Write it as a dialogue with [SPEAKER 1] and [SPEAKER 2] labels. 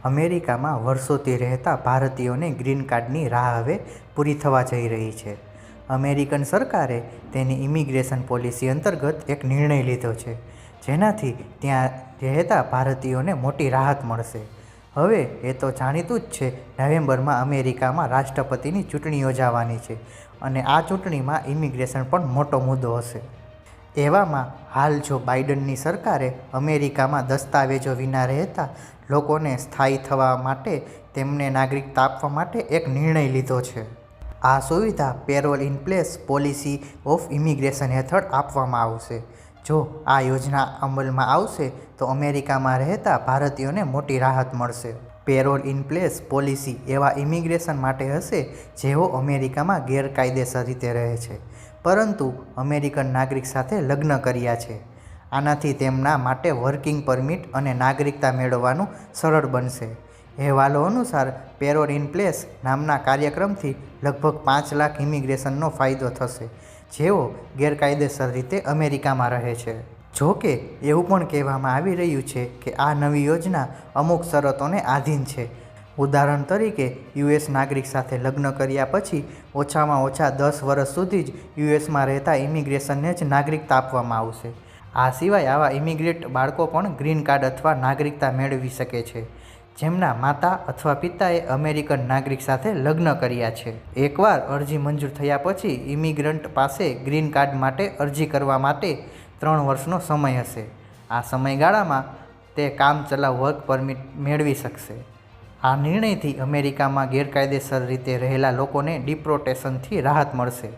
[SPEAKER 1] અમેરિકામાં વર્ષોથી રહેતા ભારતીયોને ગ્રીન કાર્ડની રાહ હવે પૂરી થવા જઈ રહી છે. અમેરિકન સરકારે તેની ઇમિગ્રેશન પોલિસી અંતર્ગત એક નિર્ણય લીધો છે, જેનાથી ત્યાં રહેતા ભારતીયોને મોટી રાહત મળશે. હવે એ તો જાણીતું જ છે, નવેમ્બરમાં અમેરિકામાં રાષ્ટ્રપતિની ચૂંટણી યોજાવાની છે અને આ ચૂંટણીમાં ઇમિગ્રેશન પણ મોટો મુદ્દો હશે. એવામાં હાલ જો બાઇડનની સરકારે અમેરિકામાં દસ્તાવેજો વિના રહેતા લોકોને સ્થાયી થવા માટે તેમને નાગરિકતા આપવા માટે એક નિર્ણય લીધો છે. આ સુવિધા parole in place policy of immigration હેઠળ આપવામાં આવશે. જો આ યોજના અમલમાં આવશે તો અમેરિકામાં રહેતા ભારતીયોને મોટી રાહત મળશે. પેરોલ ઇન પ્લેસ પોલિસી એવા ઇમિગ્રેશન માટે હશે જેઓ અમેરિકામાં ગેરકાયદેસર રીતે રહે છે, પરંતુ અમેરિકન નાગરિક સાથે લગ્ન કર્યા છે. આનાથી તેમના માટે વર્કિંગ પરમિટ અને નાગરિકતા મેળવવાનું સરળ બનશે. અહેવાલો અનુસાર પેરોલ ઇન પ્લેસ નામના કાર્યક્રમથી લગભગ 5 લાખ ઇમિગ્રેશનનો ફાયદો થશે, જેઓ ગેરકાયદેસર રીતે અમેરિકામાં રહે છે. જો કે એવું પણ કહેવામાં આવી રહ્યું છે કે આ નવી યોજના અમુક શરતોને આધીન છે. ઉદાહરણ તરીકે, યુએસ નાગરિક સાથે લગ્ન કર્યા પછી ઓછામાં ઓછા 10 વર્ષ સુધી જ યુએસમાં રહેતા ઇમિગ્રેશનને જ નાગરિકતા આપવામાં આવશે. આ સિવાય આવા ઇમિગ્રેન્ટ બાળકો પણ ગ્રીન કાર્ડ અથવા નાગરિકતા મેળવી શકે છે, જેમના માતા અથવા પિતાએ અમેરિકન નાગરિક સાથે લગ્ન કર્યા છે. એકવાર અરજી મંજૂર થયા પછી ઇમિગ્રન્ટ પાસે ગ્રીન કાર્ડ માટે અરજી કરવા માટે 3 વર્ષનો સમય હશે. આ સમયગાળામાં તે કામચલાઉ વર્ક પરમિટ મેળવી શકશે. આ નિર્ણયથી અમેરિકામાં ગેરકાયદેસર રીતે રહેલા લોકોને ડિપોર્ટેશનથી રાહત મળશે.